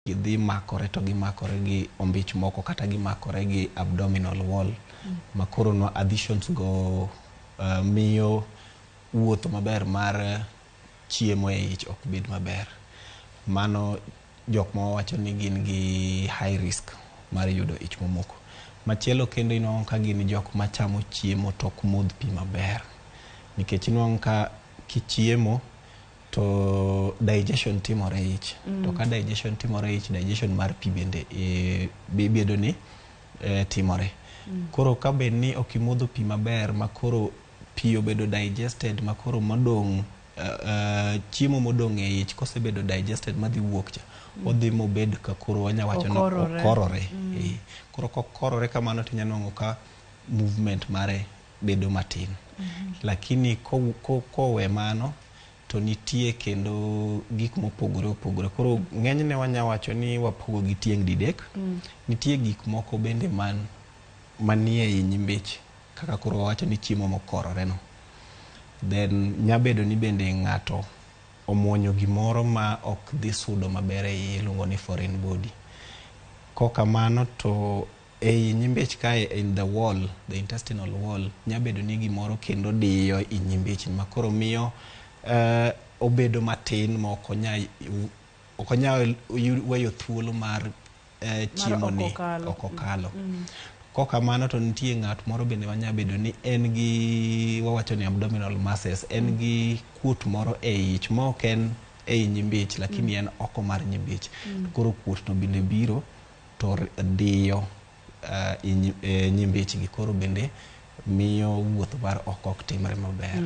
gidhi makore to gimakore gi ombich moko kata gimakore gi abdominal wall makoro no adhesions go miyo wuotho maber mar chiemo e ich ok bed maber. Mano jok ma wacho ni gin gi high risk mar yudo ich momoko. Machielo kendo ino ka gin jok ma chamo chiemo to ok modh pi maber. Nikech ino ka kichiemo to digestion timore ich. To ka digestion timore ich, digestion mar pi bende bedo ni timore. Koro ka bed ni ok imodho pi maber makoro pi obedo digested makoro modong chiemo modong e ich kosebedo digested madhi wuok cha odhi mobed ka koro wanya wacho no okorore. Koro kokorore kamano tinyanongo ka movement mare bedo matin. Lakini kowe mano to nitie kendo gik mopogore opogore. Koro ng'enyne wanya wacho ni wapogo gi tieng' didek. Nitie gik moko bende manie i nyimbich kaka koro wacho ni chiemo mokorore no. Then nyabedo ni bende ng'ato omuonyo gimoro ma ok dhi sudo maber e iluongo ni foreign body. Kokamano to ei nyimbich kae in the wall, the intestinal wall, nyabedo ni gimoro kendo diyo i nyimbich makoro miyo obedo matin ma ok onya weyo thuolo mar chiemo ni okokalo. Kokamano to nitie ng'at moro bende wanyabedo ni en gi wawacho ni abdominal masses, en gi kuot moro e ich ma ok en e nyimbich lakini en oko mar nyimbich. Koro kuot no bende biro to diyo nyimbich gi koro bende miyo wuoth mar oko ok timre maber.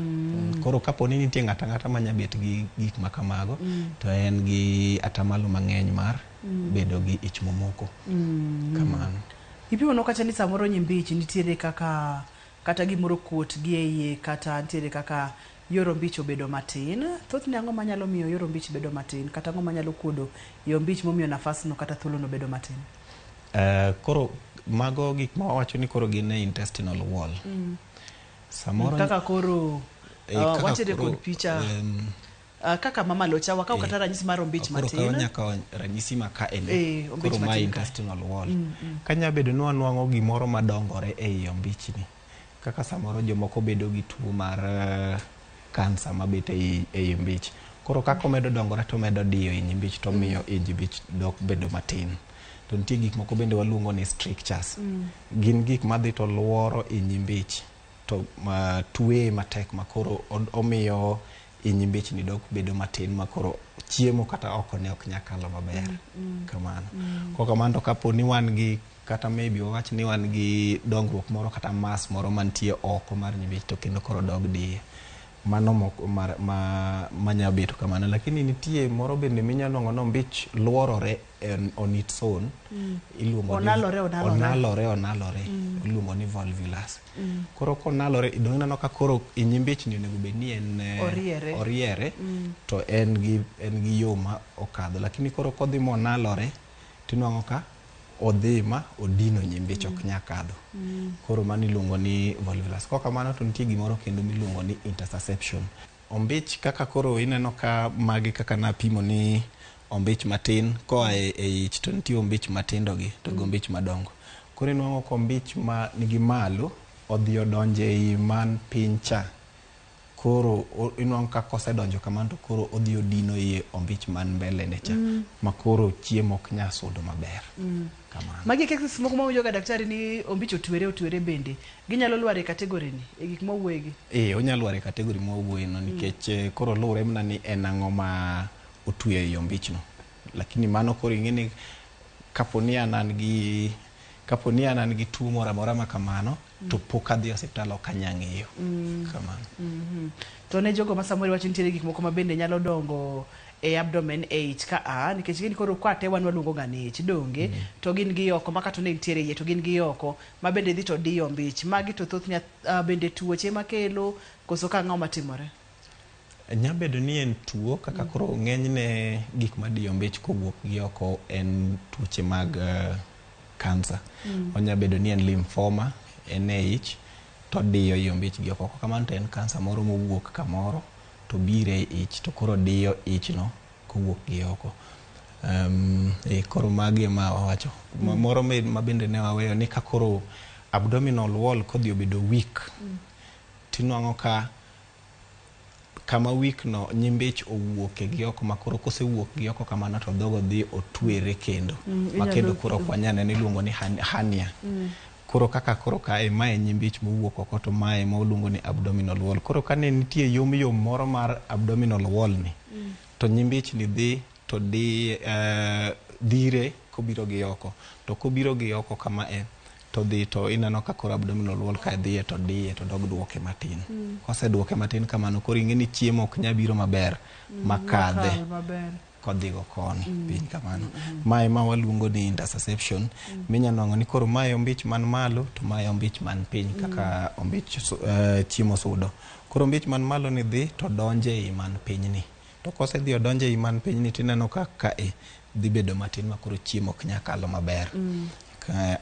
Koro kapo ni nitie ng'ata manyabet gi gik makamago to en gi atamalo mang'eny mar bedo gi ich momoko. Kamano. Ipimo no kacha ni samoro nyimbich nitiere kata gimoro kuot gi e iye kata nitiere kaka yor ombich obedo matin. Thothne ang'o manyalo miyo yor ombich bedo matin kata ang'o manyalo kuodo yor ombich momiyo nafas no kata thuolo no bedo matin? Koro mago gik ma wacho ni koro gin e intestinal wall. Samoro kaka koro wachere kod picha kaka mamalo cha wakao kata ranyisi mar ombich matin. Koro nyaka ranyisi ma ka ene koro ma intestinal wall. Kanya bedo ni wanwang'o gimoro madongore e ombich ni. Kaka samoro jomoko bedo gi tuo mar kansa mabet e ombich. Koro kako medo dongore to medo diyo e nyimbich to miyo nyimbich dok bedo matin. To nitie gik moko bende waluongo ni strictures. Gin gik madhi to luoro e nyimbich to tuwe matek makoro omiyo nyimbich ni dok bedo matin makoro chiemo kata oko ne ok nyakalo maber. Kamano. Kokamano to kapo ni wan gi kata maybe wawach ni wan gi dongruok moro kata mass moro mantie oko mar nyimbich to kendo koro dog diye. Mano moko manyabedo kamano. Lakini nitie moro bende minyalongo no ombich luorore on its own. Iluongo ni onalore. Iluongo ni volvulus. Koro konalore idonano ka koro nyimbich ni onego bed ni en oriere to en gi yo ma okadho. Lakini koro kodhi monalore tinwang'o ka odhi ma odino nyimbich ok nyakadho. Koro mano iluongo ni volvulus. Kokamano to nitie gimoro kendo miluongo ni interception. Ombich kaka koro ineno ka magi kaka napimo ni ombich matin koa e ich to nitie ombich matindo gi to ombich madongo. Koro inwang'o ko ombich ma nigi malo odhi odonje i man piny cha. Koro inwang'o ka kosedonjo kamano to koro odhi odino i ombich man mbele ne cha. Makoro chiemo ok nya sudo maber. Kamano. Magi cases moko ma ujoga daktari ni ombich otwere bende. Ginyalo lware kategori ni e gik mowuogi. Onyalo lware kategori mowuogi no nikech koro lure mna ni en ang'o ma otwe i ombich no. Lakini mano koro ing'eni kapo ni an gi tuo moro amora ma kamano to pok adhi e osiptal ok anya ng'eyo. Kamano. To ne jogo ma samoro wacho nitiere gik moko ma bende nyalo dongo e abdomen e ich ka nikech gin koro kwa te wan waluongo ga ni ich donge to gin gi oko makato ne nitiere iye to gin gi oko ma bende dhi to diyo ombich. Magi to thoth bende tuoche makelo koso ka ng'o matimore? Nyabedo ni en tuo kaka koro ng'enyne gik madiyo ombich kowuok gi oko en tuoche mag kansa. Onyabedo ni en lymphoma en e ich to diyo i ombich gi oko. Kamano to en kansa moro mowuok kamoro to bire ich to koro diyo ich no kowuok gi oko. Koro magi ma wawacho. Moro mabende ne waweyo ni ka koro abdominal wall kodhi obedo weak, tinwang'o ka kama weak no nyimbi owuok gi oko, makoro kosewuok gi oko kamano to dhogo dhi otwere kendo, makendo koro kwanyane ni luongo ni hernia. Koro kaka koro kae mae nyimbich mowuok oko, to mae ma oluongo ni abdominal wall. Koro kane nitie yom moro mar abdominal wall ni, to nyimbich ni dhi to dhire kobiro gi oko, to kobiro gi oko kama to dhi to ineno ka koro abdominal wall ka dhiye to diye to dog duoke matin. Kose duoke matin kamano, koro ing'e ni chiemo ok nya biro maber makadhe kodhigo kon piny kamano. Mae ma waluongo ni interception. Minya nwang'o ni koro mae ombich man malo to mae ombich man piny, kaka ombich chiemo sudo. Koro ombich man malo ni dhi to donje ei man piny ni, to kose dhi odonje ei man piny ni tineno ka dhi bedo matin ma koro chiemo ok nya kalo maber.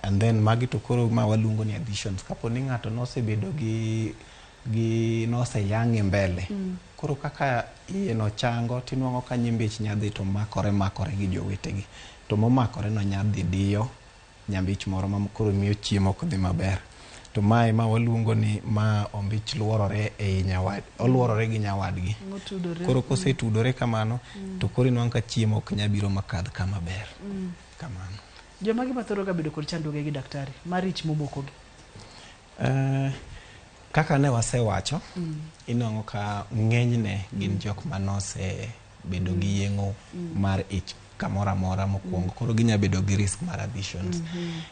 And then magi to koro ma waluongo ni additions. Kapo ni ng'ato nosebedo noseyang'e mbele, koro kaka iye no chango, tinwang'o ka nyimbich nyadhi to makore gi jowetegi, to momakore no nyadhi diyo nyambich moro ma koro miyo chiemo ok dhi maber. To mae ma waluongo ni ma ombich luorore ei oluorore gi nyawadgi. Koro kosetudore kamano, to koro inwang'o ka chiemo ok nya biro makadh kama ber. Kamano. Joma gi mathoro ga bedo kod chandruoge gi daktari mar ich momokogi. Kaka ne wasewacho, inwang'o ka ng'enyne gin jok manose bedo gi yeng'o mar ich kamora mora mokwongo, koro ginya bedo gi risk mar additions.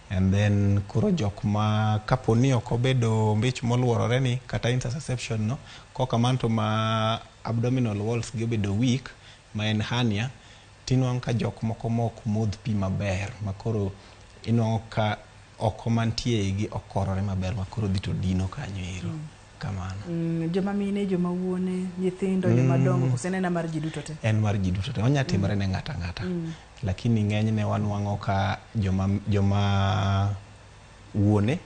And then koro jok ma kapo ni ok obedo mbich moluorore ni kata interception no, kokamano to ma abdominal walls gi obedo weak, ma en hernia, tinwang'o ka jok moko mok modh pi maber, makoro inwang'o ka oko mantie gi okorore maber, makoro dhi to dino kanyo ero. Kamano. Joma mine, joma wuone, nyithindo, joma dongo, kosenena mar ji duto te? En mar ji duto te. Onya timore ne ng'ata ng'ata. Lakini ng'enyne wanwang'o ka joma wuone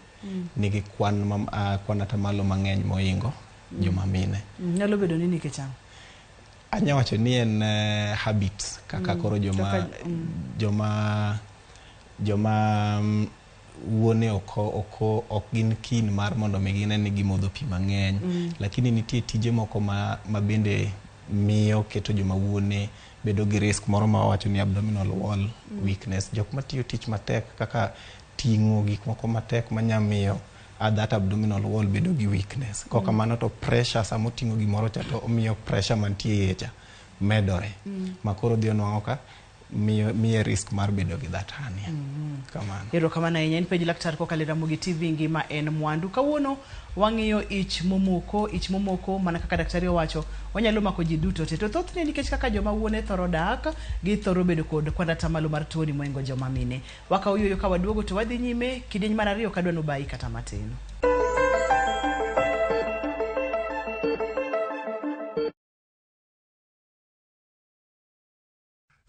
nigi kwan atamalo mang'eny moingo joma mine. Nyalo bedo ni nikech ang'o? Anya wacho ni en habits, kaka koro joma wuone ok gin keen mar mondo mi gine ni gimodho pi mang'eny, lakini nitie tije moko ma bende miyo keto joma wuone bedo gi risk moro ma wacho ni abdominal wall weakness. Jok matiyo tich matek kaka ting'o gik moko matek manya miyo that abdominal wall bedo gi weakness. Kokamano to pressure samo ting'o gimoro cha to omiyo pressure mantie echa medore, makoro dhi onwang'o ka miye risk mar bedo gi that hernia. Kamano. Ero kamano ahinya. En Penj Laktar kokalo Ramogi TV, ngima en mwandu. Kawuono wang'iyo ich momoko mana kaka daktari owacho, onyalo mako ji duto te. To thothne nikech kaka joma wuone thoro dak, githoro bedo kod kwan atamalo mar tuoni moingo joma mine. Wakawo yueyo ka waduogo to wadhi nyime kidieny mar ariyo kadwa nobai kata matin.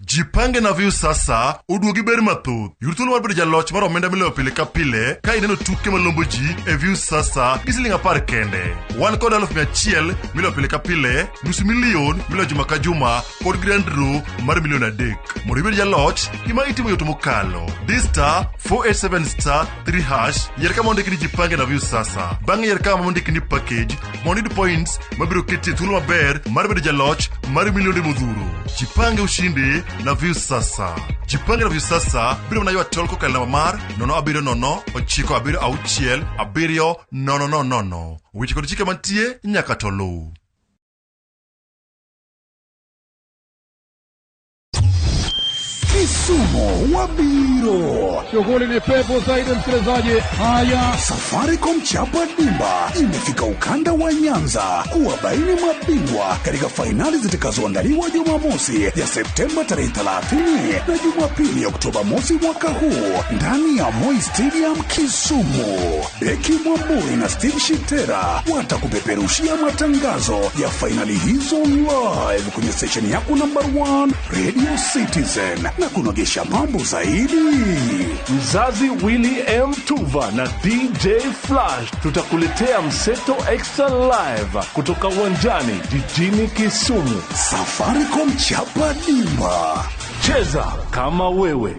Jipange na view sasa uduogi ber mathoth. Yur thuolo mar bedo jaloch mar omenda miloyo pile ka pile ka ineno tuke malombo ji e view sasa gi siling 10 kende. Wan kod 100,000 miloyo pile ka pile, $500,000 miloyo juma ka juma kod grand draw mar $1,300,000. Mondo ibed jaloch, gima itimo yot mokalo. Star 487 3#, yier kama ondiki ni jipange na view sasa. Bang'e yier kama ondiki ni package mondo iyud points mabiro keti thuolo maber mar bedo jaloch mar milionde modhuro. Jipange ushindi na view sasa. Jipange na view sasa biro mana ywa tol kokalo namba mar 07096670000. Weche kod chike mantie nyaka to luw. Kisumu wabiro. Shughuli ni pepo zaidi msikilizaji. Haya, Safaricom Chapa Dimba imefika ukanda wa Nyanza kuwabaini mabingwa katika fainali zitakazoandaliwa Jumamosi ya Septemba tarehe 30 na Jumapili ya Oktoba mosi mwaka huu ndani ya Moi Stadium Kisumu. Beki Mwamburi na Steve Shitera watakupeperushia matangazo ya fainali hizo live kwenye station yako number 1 Radio Citizen. Na kunogesha mambo zaidi, mzazi Willy M. Tuva na DJ Flash tutakuletea Mseto Extra Live kutoka uwanjani jijini Kisumu. Safaricom Chapa Dimba. cheza kama wewe.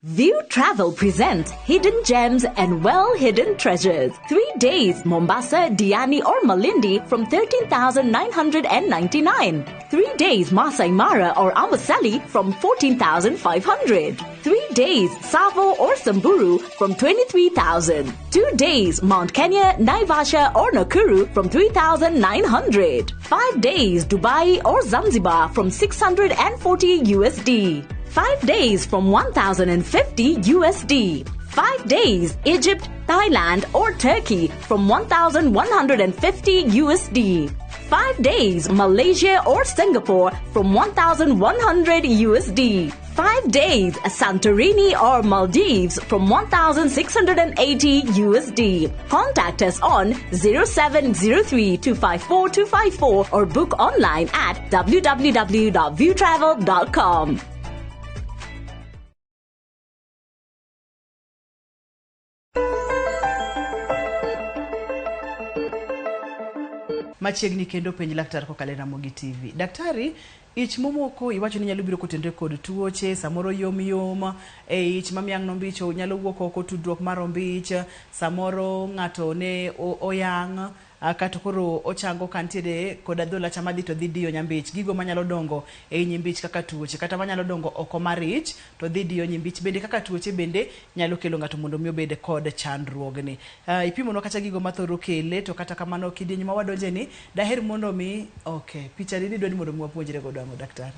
View Travel presents Hidden Gems and Well-Hidden Treasures. 3 days, Mombasa, Diani or Malindi from 13,999. 3 days, Masai Mara or Amboseli from 14,500. 3 days, Savo or Samburu from 23,000. 2 days, Mount Kenya, Naivasha or Nakuru from 3,900. 5 days, Dubai or Zanzibar from 640 USD. 5 days from 1,050 USD. 5 days, Egypt, Thailand or Turkey from 1,150 USD. 5 days, Malaysia or Singapore from 1,100 USD. 5 days, Santorini or Maldives from 1,680 USD. Contact us on 0703-254-254 or book online at www.viewtravel.com. Machiegni kendo penj laktar kokalo Ramogi TV. Daktari, ich momoko iwacho ni nyalo biro kotendre kod tuoche, samoro yom ich mamiang nombicho nyalo wuok oko tudruok mar ombich, samoro ng'ato ne oyang kata koro ochango kantiere kod adhola chama dhi to dhi diyo nyambich, gigo manyalo dongo e nyimbich kaka tuoche kata manyalo dongo oko marich to dhi diyo nyimbich, bende kaka tuoche bende nyalo kelo ng'ato mondo mi obed kod chandruogni. Ipimo no kata gigo mathoro kele, to kata kamano kidieny ma wadonje ni daher mondo mi picha ni dwani mondo mi wapuonjre godo ang'o daktari?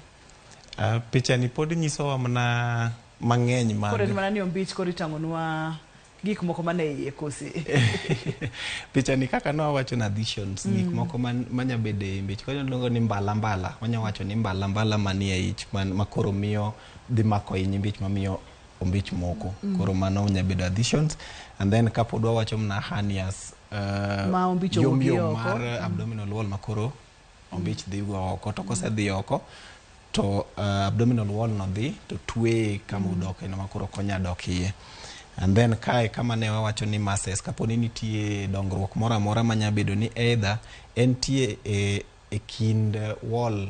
Picha ni pod nyisowa mana mang'eny mag koro mana ni ombich koro itang'onwa gik moko mane iye kosi. Picha ni kaka no wacho na additions gik moko manya bede imbich ko luongo ni mbala wanya wacho ni mbala manie ich makoro miyo dhi mako imbich mamiyo ombich moko koro mano nya bedo additions. And then kapo dwa wacho na hernias ma ombich oko mar abdominal wall makoro ombich dhi oko, to kose dhi oko to abdominal wall no dhi to twe kama udok eno makoro konya dok iye. And then kai kama ne wawacho ni masses kaponi nitie dongruok moro amora manya bedo ni either entie e kind wall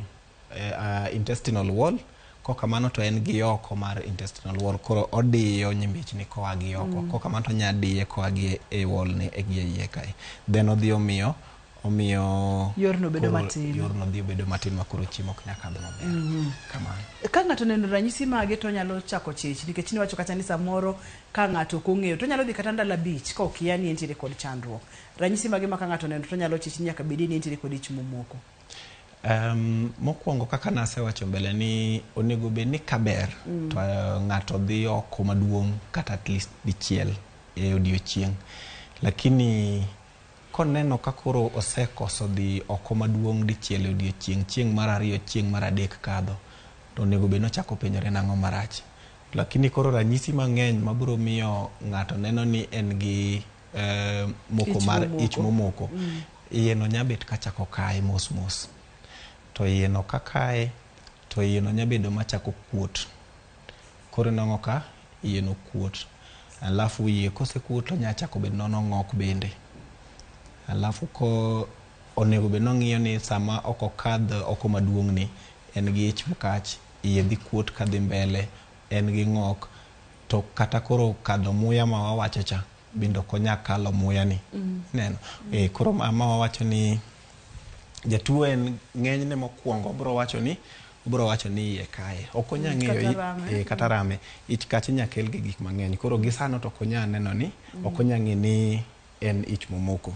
intestinal wall, ko kamano to en gi oko mar intestinal wall, koro odiyo nyimbich ni koa gi oko, ko kamano to nya diye koa gi e wall ni e gi iye kai, then odhi omiyo yorno bedo matin, yorno dhi bedo matin makoro chiemo ok nyaka kadho maber. Kamano ka ng'ato neno ranyisi mage to nyalo chako chich, nikech ni wacho kata ni samoro ka ng'ato kong'eyo to nyalo dhi kata ndala bich ka ok yani entiere kod chandruok. Ranyisi mage ma ka ng'ato neno to nyalo chich nyaka bedi ni entiere kod ich momoko? Mokwongo kaka nasewacho mbele ni onego bed ni kaber to ng'ato dhi oko maduong' kata at least dichiel e odiochieng', lakini koneno kakoro osekoso dhi oko maduong' dichiel e odiochieng', chieng' mar ariyo, chieng' mar adek kadho, to onego bed nochako penjore nang'o marach. Lakini koro ranyisi mang'eny mabiro miyo ng'ato neno ni en gi moko mar ich momoko, iye no nyabet kachako kae mos mos, to iye no kakae to iye no nyabedo machako kuot, koro nang'o ka iye no kuot, alafu iye kose kuot to nyachako bed nono ng'ok bende, alafu ko onego bed nong'iyo ni sama oko kadh oko maduong' ni en gi ich mkach, iye dhi kuot kadhi mbele, en gi ng'ok, to kata koro kadho muya ma wawacho cha bindo konya kalo muya ni neno koro ma wawacho ni jatuo en ng'enyne mokwongo bro wacho ni iye kae okonya ng'eyo kata rame ich kachi nyakel gi gik mang'eny, koro gisano to konya neno ni okonya ng'e ni en ich momoko.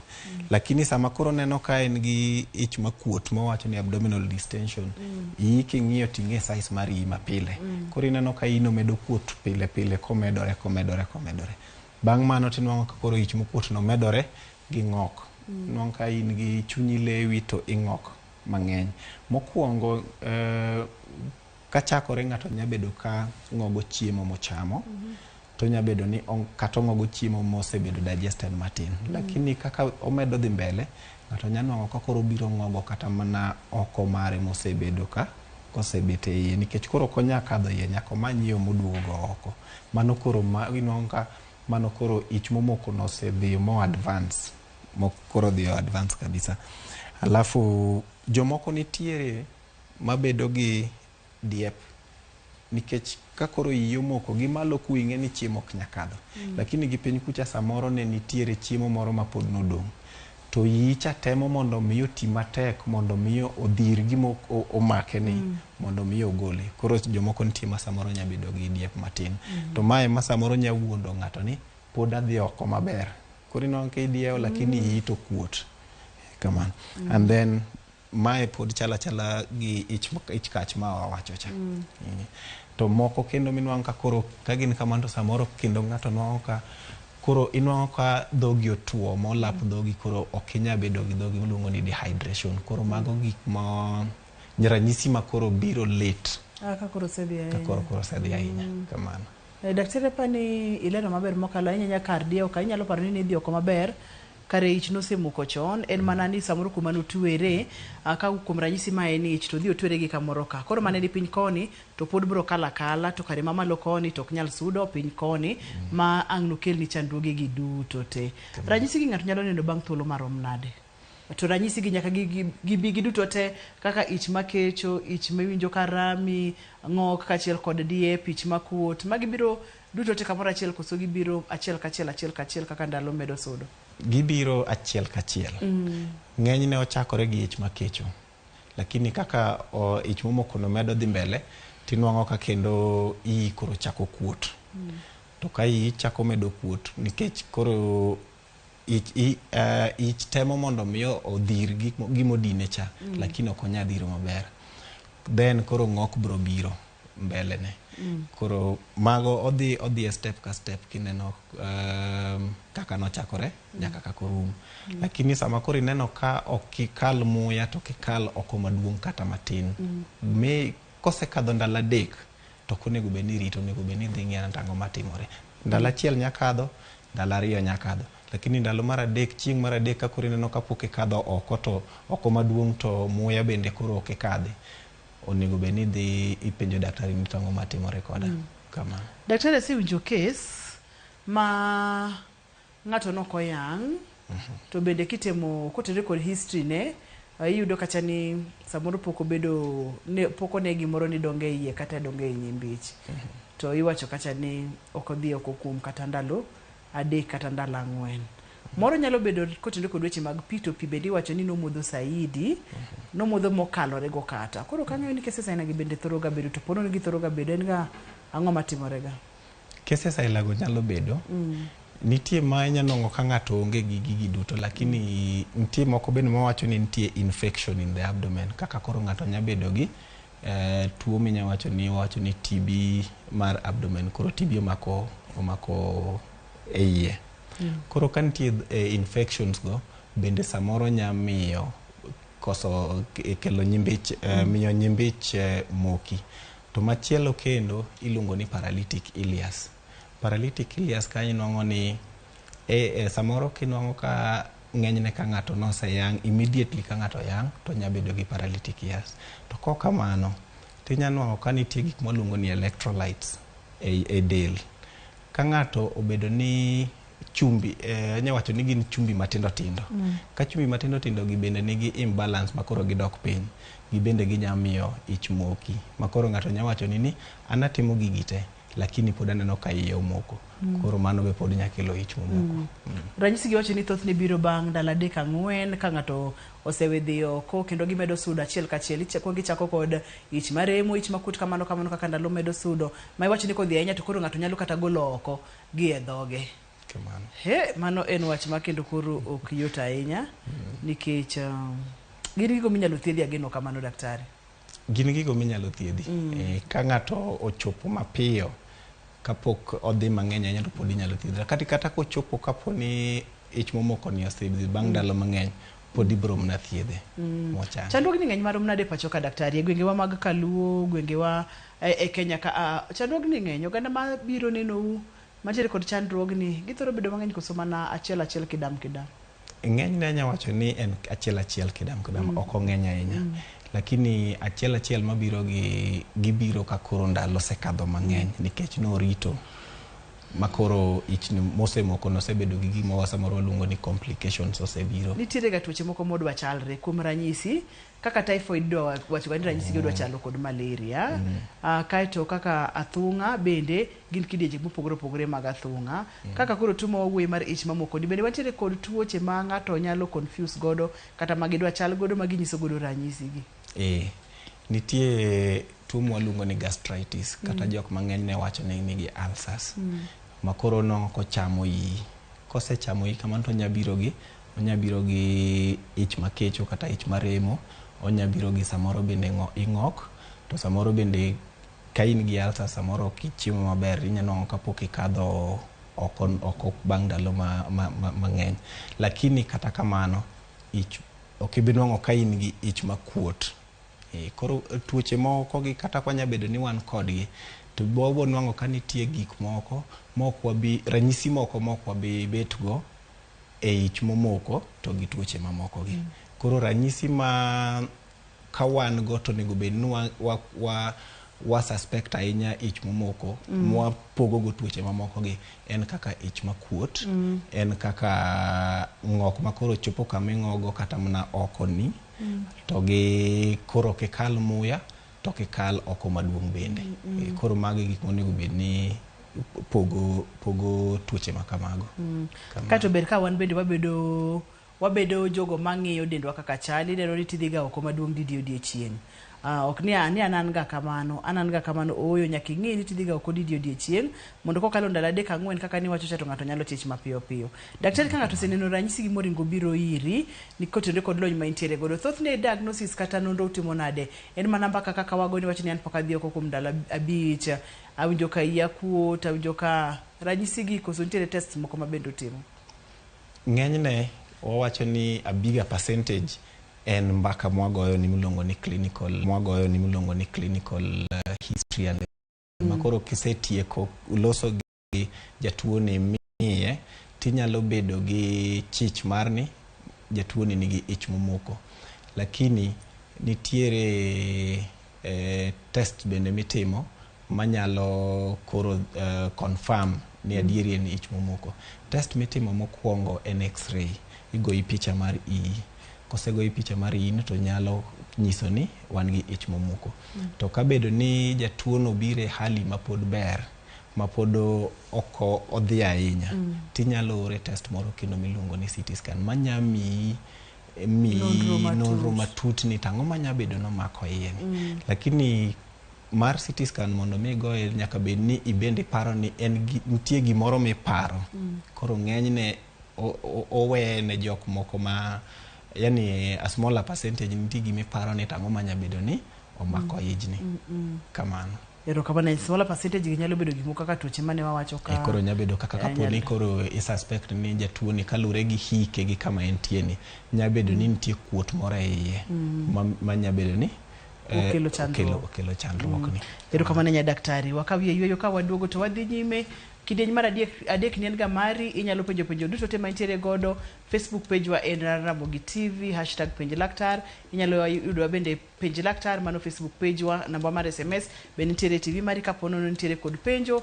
Lakini sama koro neno ka en gi ich makuot mawacho ni abdominal distension, iyi king'iyo ting'e size mar iyi mapile, koro ineno ka ino medo kuot pile pile komedore. Bang' mano tinwang'o ka koro ich mokuot no medore gi ng'ok, nwang'o ka in gi chunyi lewi to ing'ok mang'eny. Mokwongo kachakore ng'ato nyabedo ka ng'ogo chiemo mochamo, to nyabedo ni kata ng'ogo chiemo mosebedo digested matin, lakini kaka omedo dhi mbele ng'ato nyanwang'o ka koro biro ng'ogo kata mana oko mare mosebedo ka kosebete iye, nikech koro konya kadho iye nyako manyiyo moduogo oko, mano koro inwang'o ka mano koro ich momoko no osedhi mo advance, koro dhi advance kabisa. Alafu jomoko nitiere mabedo gi diep nikech kakoro iyi omoko gi malo kuing'e ni chiemo ok nyakadho. Lakini gi piny kucha samoro ne nitiere chiemo moro ma pod nodong'. To iyi cha temo mondo miyo ti matek mondo miyo odhir gimo omake ni mondo miyo ogole. Koro jomoko nitie ma samoro nya bedo gi diep matin. To mae ma samoro nya wuondo ng'ato ni pod adhi oko maber. Koro ino ke idiewo lakini iyi to kuot. Kamano. And then mae pod chala gi ich kach ma wawacho cha. To moko kendo minwang' ka koro ka gin kamano samoro kendo ng'ato nwang'o ka koro inwang'o ka dhogi otuo molap dhogi koro ok inya bedo gi dhogi miluongo ni dehydration. Koro mago gik ma ranyisi ma koro biro late. Ka koro sedhi ahinya. Ka koro sedhi ahinya. Kamano. Daktari pani ileno maber mokalo ahinya kar diewo ka inyalo paro ni idhi oko maber kare ich nosemuko chon en mana ni samoro kuma notuere ka kuom ranyisi ma en ich to dhi otuere gi kamoro ka koro mane ni piny koni to pod bro kala to kare mamalo koni to ok nyal sudo piny koni ma ang' nokelni chandruoge gi duto te. Ranyisi gi ng'ato nyalo neno bang' thuolo marom nade? To ranyisi gi nyaka gi duto te kaka ich makecho, ich mawinjo karami, ng'ok kachiel kod diep, ich makuot, magi biro duto te kamoro achiel koso gibiro achiel kachiel kaka ndalo medo sudo? Gibiro achiel kachiel. Ng'enyne ochakore gi ich makecho. Lakini kaka ich momoko no medo dhi mbele, tinwang'o ka kendo iyi koro chako kuot. To ka iyi chako medo kuot, nikech koro ich temo mondo miyo odhir gimodine cha, lakini ok onya dhiro maber. Then koro ng'ok bro biro mbele ne. Koro mago odhi step ka step kineno kaka nochakore nyaka kako rum. Lakini sama koro ineno ka ok ikal muya to kikal oko maduong' kata matin. Kosekadho ndalo 3 to konego bed ni rito, onego bed ni dhi ng'iyo tango matimore. Ndalo 1 nyakadho, ndalo 2 nyakadho. Lakini ndalo mar 3, chieng' mar 3 ka koro ineno kapok ikadho oko to oko maduong' to muya bende koro ok ikadhe. Onego bed ni dhi ipenjo daktari ni tango matimore koda. Kama. Daktari asewinjo case ma ng'ato nokoyang' to bende kitemo kotere kod history ne iyudo kacha ni samoro poko ne gimoro ni donge iye kata donge nyimbich. To iwacho kacha ni ok odhi oko kuom kata ndalo 3 kata ndalo 4. Moro nyalo bedo kotenore kod weche mag pi to pi bende iwacho ni nomodho saidi, nomodho mokalore go kata. Koro kang'eyo ni cases aina gi bende thoro ga bedo to pono ni thoro ga bedo en ga ang'o matimore ga? Cases aila go nyalo bedo. Nitie ma nyanongo ka ng'ato onge gi gigi duto, lakini nitie moko bende mawacho ni nitie infection in the abdomen. Kaka koro ng'ato nya bedo gi tuo minya wacho ni TB mar abdomen. Koro TB omako iye. Koro ka nitie infections go bende samoro nya miyo koso kelo nyimbich, miyo nyimbich moki. To machielo kendo iluongo ni paralytic ileus. Paralytic ileus ka inwang'o ni samoro kinwang'o ka ng'enyne ka ng'ato noseyang' immediately ka ng'ato yang' to nya bedo gi paralytic ileus. To kok kamano tinya nwang'o ka nitie gik maluongo ni electrolytes e del. Ka ng'ato obedo ni chumbi anya wacho ni gin chumbi matindo tindo. Ka chumbi matindo tindo gi bende nigi imbalance makoro gidok piny, gi bende ginya miyo ich moki. Makoro ng'ato nya wacho ni anatimo gigi te lakini pod aneno ka iye omoko. Koro mano be pod nya kelo ich momoko. Ranyisi gi wacho ni thoth ni biro bang' ndalo 3-4 ka ng'ato osewedhi oko kendo gimedo sudo achiel kachiel. Gichako kod ich maremo, ich makut kamano kaka ndalo medo sudo. Ma iwacho ni kodhi ahinya to koro ng'ato nyalo kata golo oko gi e dhoge. Mano en wach ma kendo koro ok yot ahinya nikech gin gigo minyalo thiedhi ageno kamano daktari. Gin gigo minyalo thiedhi. Ka ng'ato ochopo mapiyo kapok odhi mang'eny ahinya to pod inyalo thiedhi. Kata kochopo kapo ni ich momoko ni osedhi bang' ndalo mang'eny pod ibro mna thiedhe. Chandruok ni ng'eny marom nade pacho ka daktari? Gwengewa mag Kaluo, gwengewa e Kenya ka chandruok ni ng'eny. Oganda ma biro neno mantiere kod chandruogni githoro bedo mang'eny koso mana achiel kidam. Ng'eny nya wacho ni en achiel kidam ok ong'eny ahinya. Lakini achiel mabiro gibiro ka koro ndalo sekadho mang'eny nikech norito makoro ichni mosemoko nosebedo gi gima samoro luongo ni complications osebiro. Nitiere ga tuoche moko modwa chalre kuom ranyisi kaka typhoid do wacho ni ranyisi godwa chalo kod malaria kaito kaka athung'a bende gin kidienje mopogore mag athung'a kaka koro tuo mawuoyi mar ich mamoko bende wantiere kod tuoche ma ng'ato nyalo confuse godo kata magidwa chal godo maginyiso godo ranyisi gi. Nitie tuo mwaluongo ni gastritis kata jok mang'eny ne wacho ni nigi ulcers makoro no kochamo yi kosechamo yi kamano to onyabiro gi ich makecho kata ich maremo, onyabiro gi samoro bende ing'ok, to samoro bende ka in gi ulcers samoro kichiemo maber inyalo kapok ikadho oko bang' ndalo mang'eny, lakini kata kamano ich okibinwang'o ka in gi ich makuot. Koro tuoche moko gi kata kwanya bedo ni wan kodgi to bobo nwang'o ka nitie gik moko ranyisi moko mokwa bi betgo e ich momoko to gi tuoche mamoko gi. Koro ranyisi ma kawan go to nego be wa suspect ahinya ich momoko mwa pogo go tuoche mamoko gi en kaka ich makuot, en kaka ng'ok makoro chopo kaming'ogo kata mna oko ni to gi koro kikal muya to kikal oko maduong' bende. Koro magi gik monego bed ni pogo tuoche makamago. Kato ber ka wan bende wabedo jogo mang'iyo dendwa kaka chali dero ni tidhiga oko maduong' didi odiechieng'. Ok ni anan ga kamano oyo nyaka ing'e ni tidhiga oko didi odiechieng' mondo kokalo ndalo 3-4 kaka ni wacho to ng'ato nyalo tich mapiyo piyo. Daktari ka ng'ato seneno ranyisi gi moringo biro iri ni kotenore kod lony ma intiere godo thothne diagnosis kata nonro utimo nade en mana mbaka kaka wago ni wacho ni an pok adhi oko kuom ndalo 5 awinjo ka iya kuot awinjo ka ranyisi gi koso nitiere test moko mabende utimo. Ng'enyne wawacho ni a bigger percentage en mbaka mwagoyo ni milongo ni clinical history and makoro kisetieko uloso gi jatuo ni miye tinyalo bedo gi chich mar ni jatuo ni nigi ich momoko, lakini nitiere test bende mitimo manyalo koro confirm ni adieri ni ich momoko. Test mitimo mokwongo en x-ray, igoyi picha mar iyi. Kosegoyi picha mar iyi to nyalo nyiso ni wan gi ich momoko. To kabedo ni jatuo no bire hali mapod ber, mapodo oko odhi ahinya, tinyalo ore test moro kendo miluongo ni CT scan manyami nonro matut ni tang'o manyabedo no mako iye ni. Lakini mar CT scan mondo mi goye nyaka bed ni ibende paro ni nitie gimoro miparo. Koro ng'enyne owe ne jok moko ma yani a smaller percentage nitie gimiparo ni tang'o manyabedo ni omako ijni. Kamano. Ero kabana smaller percentage ginyalo bedo gik moko kaka tuoche mane wawacho ka. Koro nyabedo kaka kaponi koro i suspect ni jatuo ni kalure gi hike gi kama entie ni nyabedo ni nitie kuot moro e iye manyabedo ni okelo chandruok ni. Ero kamano nya daktari wakawiye yueyo ka waduogo to wadhi nyime. Kidieny mar adek ni en ga mari inyalo penjo duto te mantiere godo. Facebook page wa en Ramogi TV #Penj laktar. Inyalo yudo bende Penj laktar mano Facebook page wa, namba mar SMS be nitiere TV mari kapono nitiere kod penjo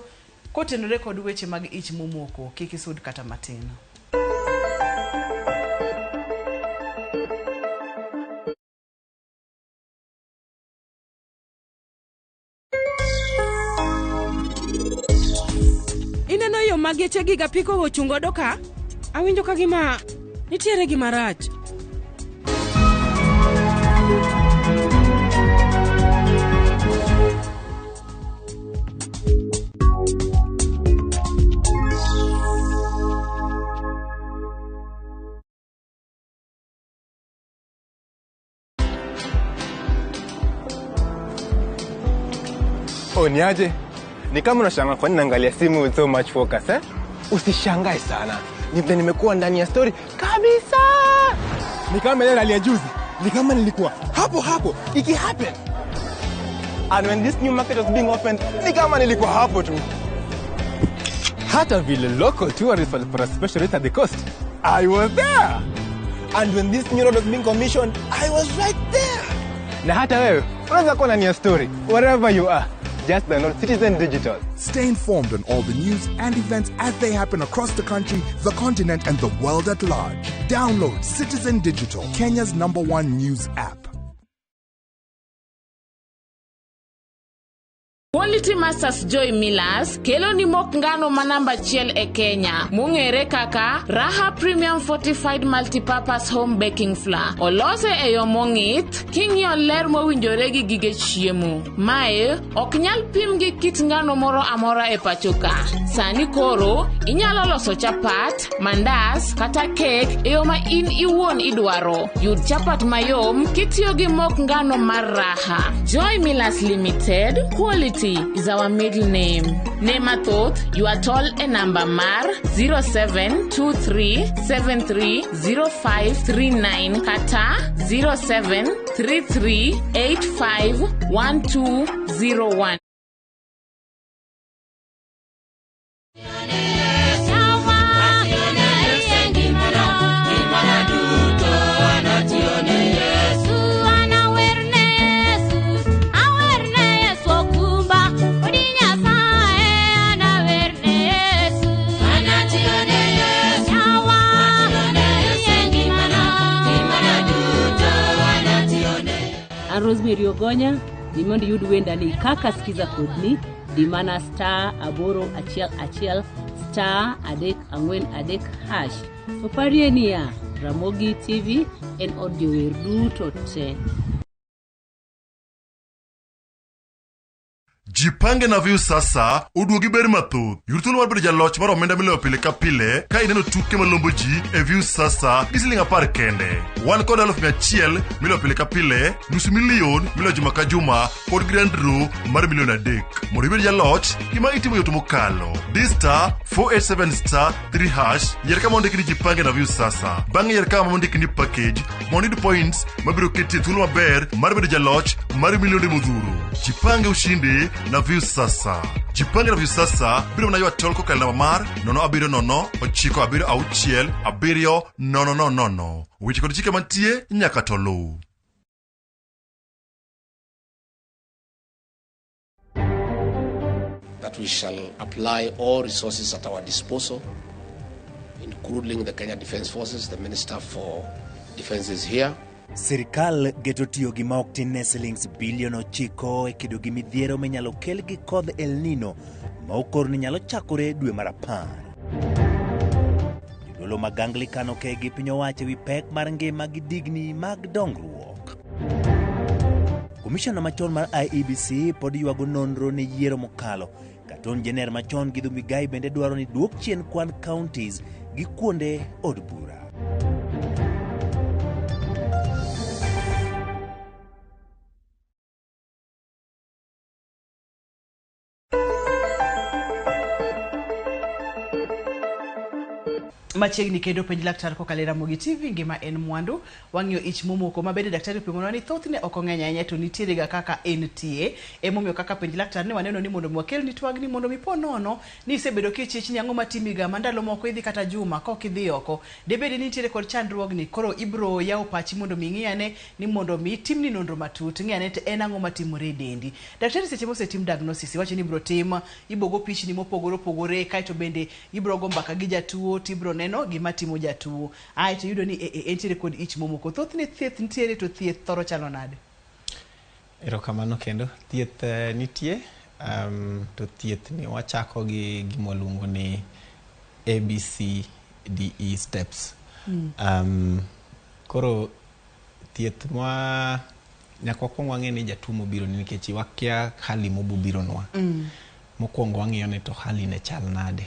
kotenore kod weche mag ich momoko kik isud kata matin. Ineno yo mageche giga piko ochungo doka awinjo ka gima nitiere gima rach. Niaje? Ni kama unashangaa kwa nini naangalia simu with so much focus Usishangae sana. Nimekuwa ndani ya story kabisa. Ni kama ile hali ya juzi. Ni kama nilikuwa hapo iki happen. And when this new market was being opened, ni kama nilikuwa hapo tu. Hata vile local tourists for a special rate at the coast, I was there. And when this new road was being commissioned, I was right there. Na hata wewe unaweza kuwa ndani ya story wherever you are. Just download Citizen Digital. Stay informed on all the news and events as they happen across the country, the continent, and the world at large. Download Citizen Digital, Kenya's #1 news app. Quality Masters Joy Millers kelo ni mok ngano manamba chiel e Kenya mungere kaka Raha Premium Fortified Multipurpose Home Baking Flour olose e yo mong'ith king'iyo ler mowinjore gi gige chiemo. Mae ok nyal pim gi kit ngano moro amora e pachoka. Sani koro inyalo loso chapat, mandas kata cake e yo ma in iwuon idwaro. Yud chapat mayom kitiyo gi mok ngano mar Raha. Joy Millers Limited, quality is our middle name. Name mathoth, you are told a number mar 0723730539 kata 0733851201. Rosemary Ogonya, dimondi yud wenda ni kaka skiza kodni, dimana star aboro achiel star adek angwen adek hash. Uparie niya, Ramogi TV en audio wer duto te. Jipange na view sasa uduogi ber mathoth. Yurthuolo mar bedo jaloch mar omenda miloyo pile ka pile ka ineno tuke malombo ji e view sasa gi siling 10 kende. Wan kod 100,000 miloyo pile ka pile, $500,000 miloyo juma ka juma kod grand draw mar $1,300,000. Mondo ibed jaloch, gima itimo yot mokalo. Star 487 3 hash yier kama ondikni jipange na view sasa. Bang'e yier kama ondikni package mondo iyud points mabiro keti thuolo maber mar bedo jaloch mar milionde modhuro. Jipange ushindi na view sasa. Jipange na view sasa biro mana ywa tol kokal namba mar 07096670000. Weche kod chike mantie nyaka to luw. That we shall apply all resources at our disposal, including the Kenya Defence Forces. The Minister for Defence is here. Sirikal geto tiyo gi maok tin ne shillings bilion 9 e kedo gi midhiero menyalo kel gi kodh El Nino ma okor ni nyalo chakore dwe mar 10. Jodolo mag Anglican oke gi piny owacho wi pek mar ngima gi digni mag dongruok. Komishona machon mar IEBC pod ywago nonro ne yiero mokalo. Katon jener machon gi Migai bende dwaro ni duok chien kwan counties gi kuonde od bura. Machiegni kendo penj laktar kokalo Ramogi TV ngima en mwandu. Wang'iyo ich momoko mabende daktari opimonwa ni thothne ok ong'eny ahinya to nitiere ga kaka entie. Emomiyo kaka penj laktar ne waneno ni mondo mwakel ni twagni mondo mipo nono ni isebedo kichich nyang'o matimiga mandalo moko idhi kata juma kok idhi oko. Debedi ni nitiere kod chandruogni koro ibro yawo pachi mondo ming'iyane ni mondo mi timni nonro matut ng'iyane te en ang'o matimore e dendi. Daktari seche mosetim diagnosis wacho ni ibro tim ibogo pichni mopogore opogore kaito bende ibro go mbaka gi jatuo tibro neno gima timo jatuo. Ai to yudo ni entiere kod ich momoko. Thothne thieth nitiere to thieth thoro chalo nade? Erokamano kendo thieth nitie to thieth ni wachako gi gimoluongo ni ABCDE steps. Koro thieth mwa nyaka wakwongo wang'e ni jatuo mobiro ni nikech wakia hali mobironwa. Mokwongo wang'iyo ni to hali ne chal nade.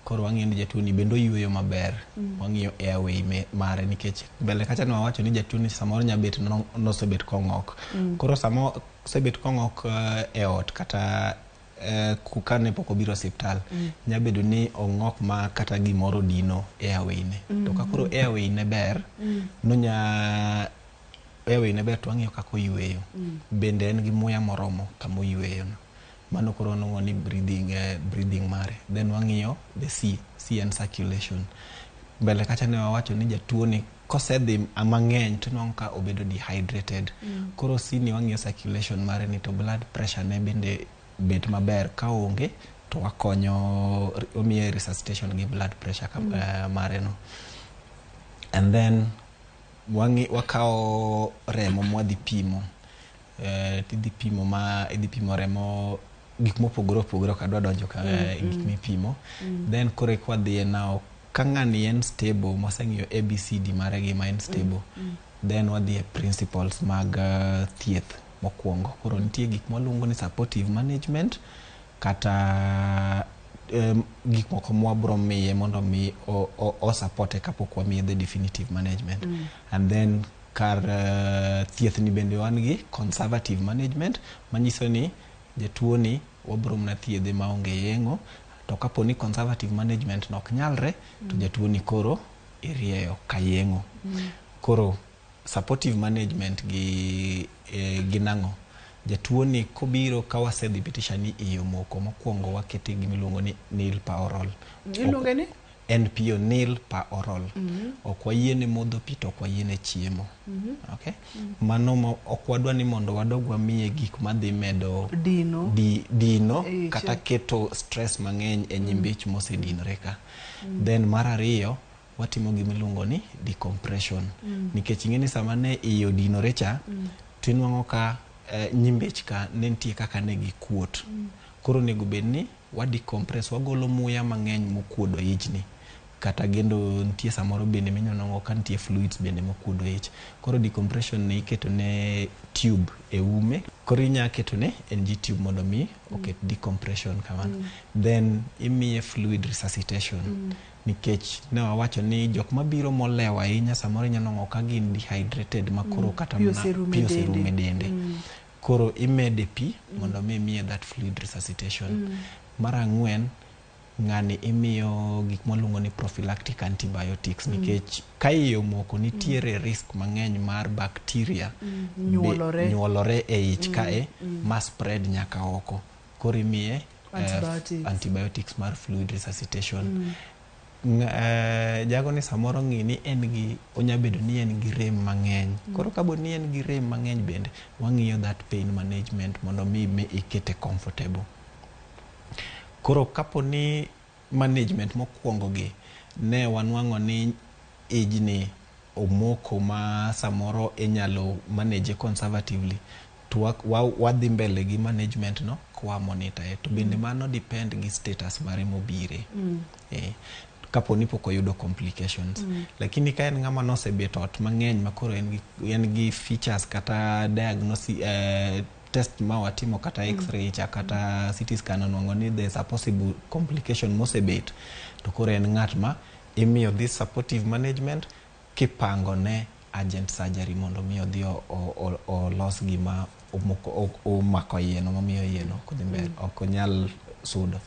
Koro wang'iyo ni jatuo ni bendo yueyo maber. Wang'iyo airway mare nikech mbele kacha ni wawacho ni jatuo ni samoro nyabet nosebet kong'ok. Koro samo sebet kong'ok e ot kata kukane poko biro hospital nyabedo ni ong'ok ma kata gimoro dino airway ne. To kakoro airway ne ber nonya airway ne ber to wang'iyo kako yueyo. Bende en gi muya moromo kamo yueyo no. Mano koro no ni breathing mare. Then wang'iyo the C and circulation. Mbele kacha ne wawacho ni jatuo ni kosedhi mang'eny to nwang'o ka obedo dehydrated. Koro C ni wang'iyo circulation mare ni to blood pressure ne bende bet maber ka onge to wakonyo omiye resuscitation gi blood pressure mare no. And then wakao remo mwadhi pimo tidhi pimo remo gik mopogore kadwa donjo ka gik mipimo. Then kore kwa dhiye nao ka ng'ani en stable moseng'iyo ABCD mare gi ma en stable. Then wadhiye principles mag thieth mokwongo. Koro nitie gik mwaluongo ni supportive management kata gik moko mwabro miye mondo mi o supporte kapok wamiye the definitive management. And then kar thieth ni bende wan gi conservative management, manyiso ni jatuo ni wabro mna thiedhe maonge yeng'o, to kapo ni conservative management nok nyalre to jatuo ni koro irieyo ka yeng'o. Koro supportive management gi nango jatuo ni kobiro ka wasedhibitisha ni iyo moko mokwongo wakete gimiluongo ni nil pa oral. Iluonge ni NPO, nil pa oral. Ok wayiene modho pi to ok wayiene chiemo. Okay? Mano ok wadwa ni mondo wadog wamiye gik madhi medo dino kata keto stress mang'eny e nyimbich mosedinore ka. Then mar ariyo watimo gimiluongo ni decompression. Nikech ing'eni sama ne iyo dinore cha tinwang'o ka nyimbich ka nentie kaka ne gikuot. Koro nego bedni wadecompress, wagolo muya mang'eny mokuodo ichni. Kata gendo nitie samoro bende minyono ka nitie fluids bende mokuodo ich. Koro decompression ne iketo ne tube e ume. Koro inya keto ne NG tube mondo mi oket decompression kamano. Then imiye fluid resuscitation. Nikech ne wawacho ni jok mabiro molewa ahinya samoro inyanong'o ka gin dehydrated makoro kata pi oserume dende. Koro imede pi mondo mi imiye that fluid resuscitation. Mar ang'wen, ng'ani imiyo gik mwaluongo ni prophylactic antibiotics. Nikech ka iyo moko nitiere risk mang'eny mar bacteria nyuolore e ich kae ma spread nyaka oko. Koro imiye antibiotics mar fluid resuscitation. Jago ni samoro ng'ini onyabedo ni en gi rem mang'eny. Koro kabo ni en gi rem mang'eny bende wang'iyo that pain management mondo mi ikete comfortable. Koro kapo ni management mokwongo gi ne wanwang'o ni ijni omoko ma samoro inyalo manage conservatively, to wadhi mbele gi management no kwa monitor to bende mano depend gi status mare mobire. Kapo ni pok oyudo complications. Lakini ka en ng'ama nosebet ot mang'eny makoro en gi features kata diagnosis test ma watimo kata x-ray cha kata CT scan onwang'o ni there's a possible complication mosebet, to koro en ng'at ma imiyo this supportive management kipango ne urgent surgery mondo mi odhi olos gima omako yeno mamiyo yeno kodhi mbele ok onyal sudo.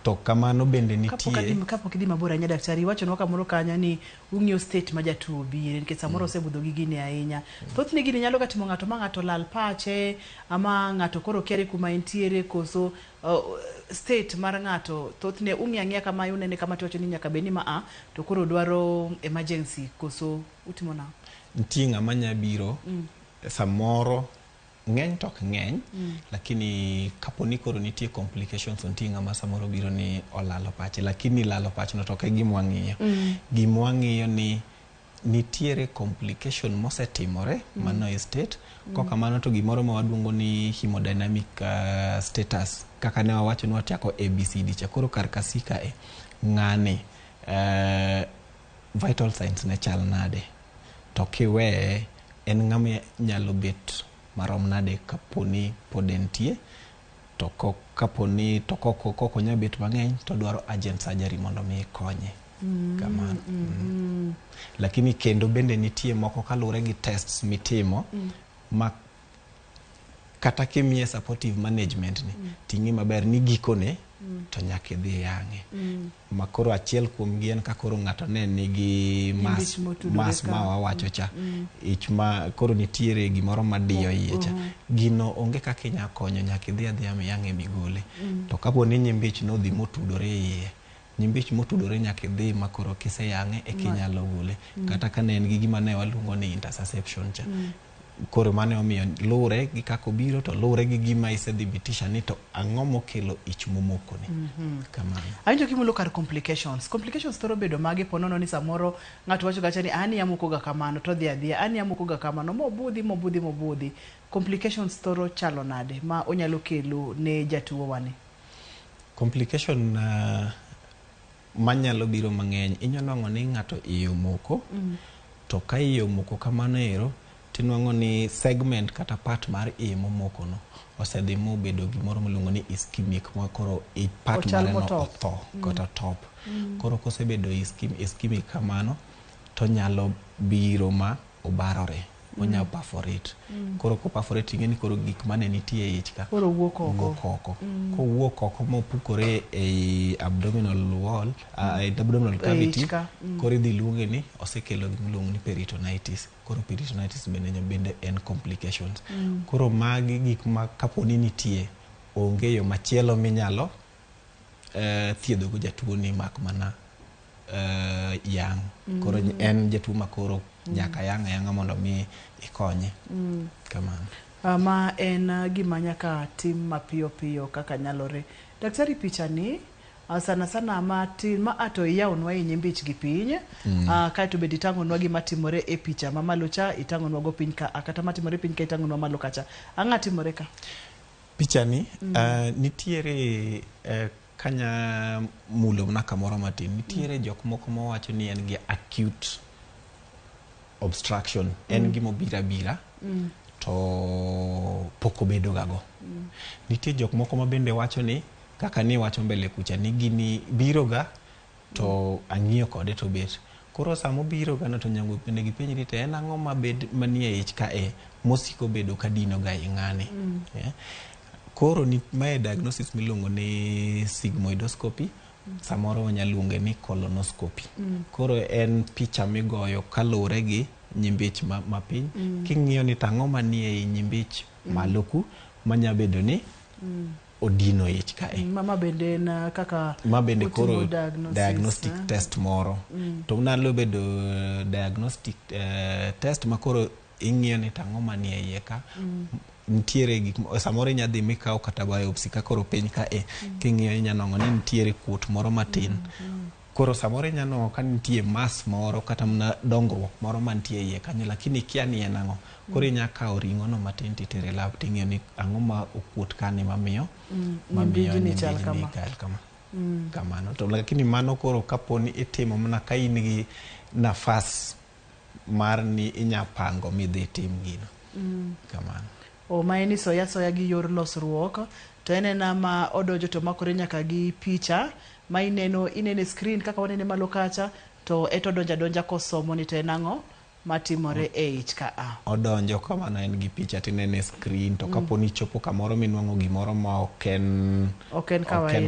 To kamano bende nitie kapok idhi mabor ahinya daktari, wachonwa kamoro kanya ni ung'iyo state ma jatuo bire nikech samoro osebudho gi gini ahinya. Thothne gini nyalo gatimo ng'ato ma ng'ato lal pache ama ng'ato koro kiare kuma entiere koso state mar ng'ato thothne ung'i ang'iya kama unene kama tiwacho ni nyaka beni ma to koro dwaro emergency koso utimo na. Nitie ng'ama nyabiro samoro ng'eny tok ng'eny lakini kapo ni koro nitie complications nitie ng'ama samoro biro ni olalo pache, lakini lalo pach no tok e gimwang'iyo. Gimwang'iyo ni nitiere complication mosetimore mano e state. Kokamano to gimoro ma waduongo ni hemodynamic status kaka ne wawacho ni watiako ABCD cha. Koro kar kasika ng'ani vital signs ne chal nade, to kiwe en ng'ama nyalo bet marom nade kaponi pod entie, to kaponi to koko nyabet mang'eny to dwaro urgent surgery mondo mi konye kamano. Lakini kendo bende nitie moko kalure gi tests mitimo ma kata kimiye supportive management ni ting'i maber ni gikone to nyaka idhi yang'e. Makoro achiel kuom gi en ka koro ng'ato ne nigi mas ma wawacho cha ich ma koro nitiere gimoro madiyo iye cha, gino onge kaka inya konyo, nyaka idhi adhiya miyang'e migole. To kapo ni nyimbich nodhi motudore iye, nyimbich motudore nyaka idhi makoro kiseyang'e e kinyalo gole. Kata ka ne en gi gima ne waluongo ni interception cha, koro mane omiyo lure gi kako biro to lure gi gima isedhibitisha ni to ang'o mokelo ich momoko ni. Kamano. Awinjo kimulo kar complications. Complications thoro bedo mage ponono ni samoro ng'ato wacho gacha ni ani amoko ga kamano to dhi adhiya, ani amoko ga kamano mobudhi. Complications thoro chalo nade ma onyalo kelo ne jatuo wani? Complication manyalo biro mang'eny inyalo ng'o ni ng'ato iyo moko to ka iyo moko kamano ero tinwang'o ni segment kata part mar iyo momoko no osedhi mobedo gimoro miluongo ni ischemic ma koro part mare no otho kata top. Koro kosebedo ischemic kamano to nyalo biro ma obarore, onya perforate. Koro ko perforate ing'eni koro gik mane nitie e ich ka koro wuok oko. Ko wuok oko mopukore e abdominal wall, abdominal cavity, koro idhi luonge ni osekelo gimiluongo ni peritonitis. Koro peritonitis bende en complications. Koro magi gik ma kaponi nitie onge yo machielo minyalo thiedho go jatuo ni mak mana yang. Koro en jatuo makoro nyaka yanga mondo mi ikonye. Kamano. Ma en gima nyaka tim mapiyo kaka nyalore. Daktari, picha ni sana matin ma ato iyawnwa e nyimbich gi piny, kaeto bedi tangonwa gima timore e picha ma malo cha itangonwa go piny ka, kata matimore piny ka itangonwa malo kacha. Ang'a timore ka? Picha ni nitiere kanya mulo na kamoro matin. Nitiere jok moko mawacho ni en gi acute obstruction, en gimo bira to poko bedo gago. Nitie jok moko ma bende wacho ni kaka ni wacho mbele kucha ni gini biro ga to ang'iyo kode to bet. Koro samo biro ga no to nyango bende gipenjri te en ang'o mabed manie ich ka mosiko bedo kadino ga ing'ani. Koro ni mae diagnosis miluongo ni sigmoidoscopy, samoro wanyaluonge ni colonoscopy. Koro en picha migoyo kalure gi nyimbich mapiny. King'iyo ni tang'o manie nyimbich maloku manya bedo ni odino ich ka Mama bende na kaka bende koro diagnostic test moro. To unalo bedo diagnostic test makoro ing'iyo ni tang'o manie iye ka. Nitiere gik samoro nyadhi mikao kata biopsy ka koro piny ka king'iyo inyanong'o ni nitiere kuot moro matin. Koro samoro nyano ka nitie mass moro kata mna dongruok moro mantie iye kanyo, lakini kia ni en ang'o. Koro inyakao ring'o no matin titere lab ting'iyo ni ang'o ma okuot kani mamiyo nyimbijni chal kama. Kamano. To lakini mano koro kaponi itimo mana ka in gi nafas mar ni inyapango midhi tim gino. Kamano. O maeni soya gi yor losruok to enena ma odojo to makore nyaka gi picha ma inene screen kaka wanene malo kacha to eto donja kosomo ni to enang'o matimore e ich ka odonjo kamano en gi picha tinene screen to kaponi chopo kamoro minwang'o gimoro ma oken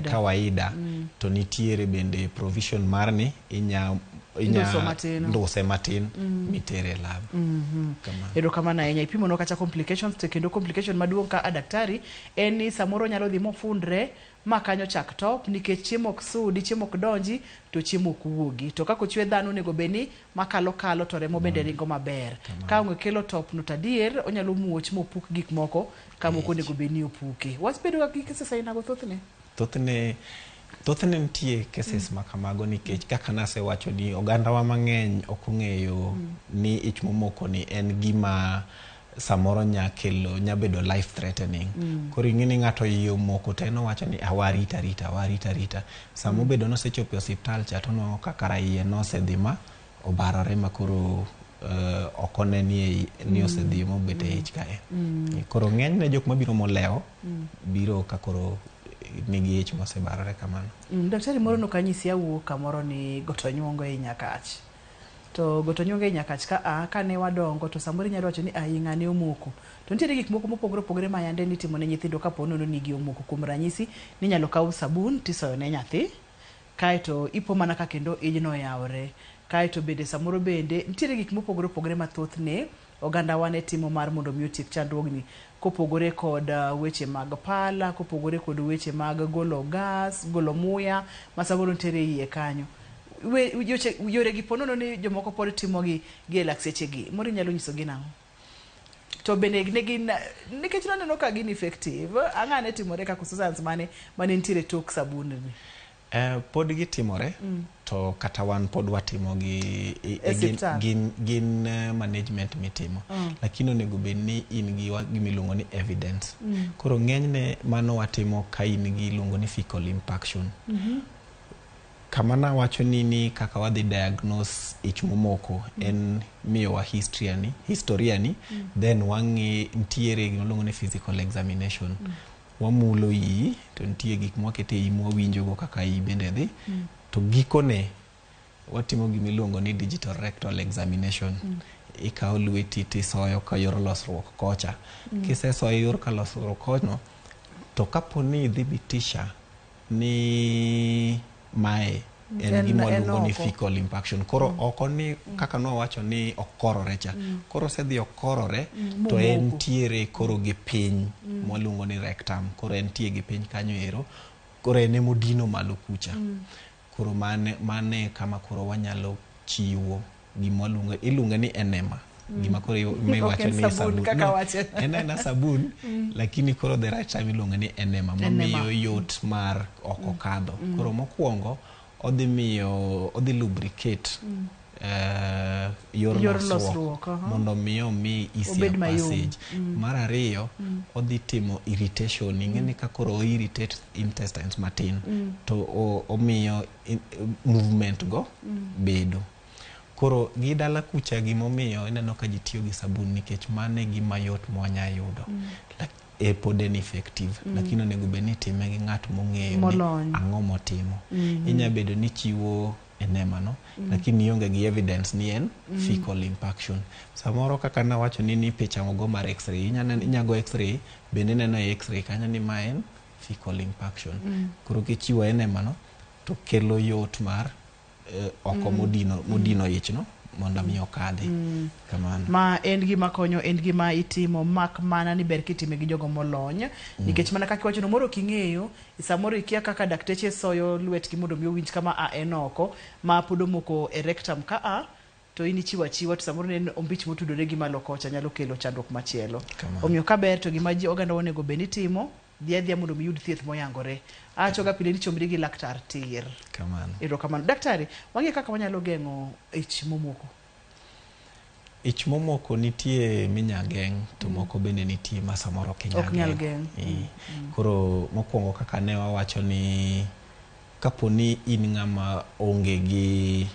kawaida to nitiere bende provision mar ni inya ndose matin mitere lab. Ero kamana enya ipimo no kacha complications te kendo complication maduong' ka daktari en ni samoro nyalo dhi mofundre ma kanyo chak top nikech chiemo ok sudi, chiemo ok donji to chiemo ok wuogi. To kako chwe dhano nego beni makalo to remo bende ringo maber. Ka onge kelo top no tadier onyalo muoch mopuk gik moko kama ok onego beni opuke. Wasbedo ga gik sasa inago thothne nitie cases makamago nikech kaka nasewacho ni oganda wa mang'eny ok ong'eyo ni ich momoko ni en gima samoro nyabedo life threatening. Koro ing'eni ng'ato iyo moko to wacho ni awarita. Samo bedo nosechopo osiptal cha to nwang'o ka kara iye nosedhi ma obarore ma koro okone ni osedhi mobet e ich kae. Koro ng'eny ne jok mabiro molewo biro ka koro nigi ich mosebarore kamano. Daktari moro nokanyisi awuok kamoro ni gotonyuongo e Nyakach. To gotonyuongo e Nyakach ka ne wadongo to samoro nyalo wacho ni ng'ane omoko. To nitiere gik moko mopogore ma yande ni timo ne nyithindo ka pono nigi omoko. Kuom ranyisi ni nyalo kaw sabun tisoyo ne nyathi kaeto ipo mana ka kendo ijno yawre. Kaeto bende samoro bende nitiere gik mopogore mathoth ne oganda wane timo mar mondo mi otiek chandruogni kopogore kod weche mag pala, kopogore kod weche mag golo gas, golo muya masaboro ntere iye kanyo. Yore gi ponono ni jomoko pod timo gi lakseche gi. Mori nyalo nyiso gi nang'o? to bende gin nikech naneno ka gin effective ang'ane timore kaka substance mane nitiere tok sabun ni. Pod gitimore to kata wan pod watimo gin management mitimo lakini onego bed ni in gi gimiluongo ni evidence. Koro ng'enyne mano watimo ka in gi iluongo ni fecal impaction. Kama nawacho ni kaka wadhi diagnose ich momoko en miyowa historia ni then wang'i ntiere gimiluongo ni physical examination. Wamulo iyi to nitie gik mwakete iyi mwawinjogo kaka iyi bende dhi to gikone watimo gimiluongo ni digital rectal examination. Ikawo lweti tisoyo ka yor losruok kocha. Kisesoyo yor ka losruok kono to kaponi dhibitisha ni mae en gima waluongo ni fecal impaction. Koro oko ni kaka nowacho ni okorore cha. Koro sedhi okorore to en tiere koro gi piny mwaluongo ni rectum. Koro en tie gi piny kanyo ero. Koro en modino malo kucha. Koro mane kama koro wanyalo chiwo gima iluongo ni enema. Gima koro iwacho ni sabun. En sabun lakini koro the right time iluongo ni enema mamiyo yot mar oko kadho. Koro mokwongo odhi lubricate yor losruok mondo miyo mi easier passage. Mar ariyo odhi timo irritation. Ing'eni ka koro irritate intestines matin to omiyo movement go bedo. Koro gidala kucha gimomiyo ineno ka ji tiyo gi sabun nikech mane gima yot mwanya yudo. Pod en effective lakini onego bed ni time gi ng'at mong'eyo ni ang'o motimo. Inya bedo ni chiwo enema no lakini ionge gi evidence ni en fecal impaction. Samoro kaka nawacho ni picha mogo mar x-ray inya go x-ray bende neno x-ray kanyo ni ma en fecal impaction. Koro kichiwo enema no to kelo yot mar oko modino ich no mondo mi okadhi kamano. Ma en gima konyo, en gima itimo mak mana ni ber kitime gi jogo molony nikech mana kaka wacho no moro king'eyo samoro ikia kaka dakteche soyo lwetgi mondo mi owinj kama en oko ma pod omoko e rectum ka to inichiwa to samoro ne ombich motudore gi malo kocha nyalo kelo chandruok machielo. Omiyo ka ber to gima ji oganda onego bed ni timo dhia mondo mi yud thieth moyangore. Achoga pile ni chomri gi laktar tir. Kamano. Erokamano. Daktari, wang'e kaka wanyalo geng'o ich momoko? Ich momoko nitie minya geng' to moko bende nitie ma samoro kinyal geng'. Koro mokwongo kaka ne wawacho ni kaponi in ng'ama onge gi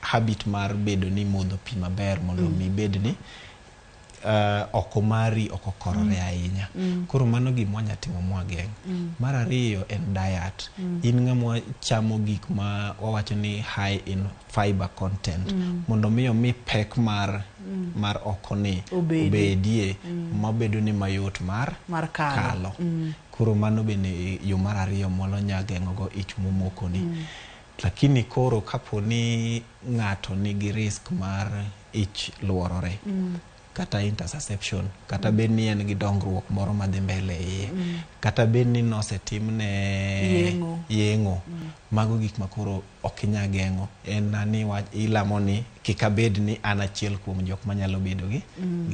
habit mar bedo ni modho pi maber mondo mi bed ni oko mari oko korore ahinya. Koro mano gima wanya timo mwageng'. Mar ariyo en diet. In ng'ama chamo gik ma wawacho ni high in fiber content mondo miyo mi pek mar oko ni obedie mabedo ni mayot mar kalo. Koro mano bende yo mar ariyo mwalo nyageng'o go ich momoko ni. Lakini koro kaponi ng'ato nigi risk mar ich luorore kata interception kata bed ni en gi dongruok moro madhi mbele iye kata bed ni nosetimne yeng'o mago gik makoro okinya geng'o. En ani ilamo ni kika bed ni an achiel kuom jok manyalo bedo gi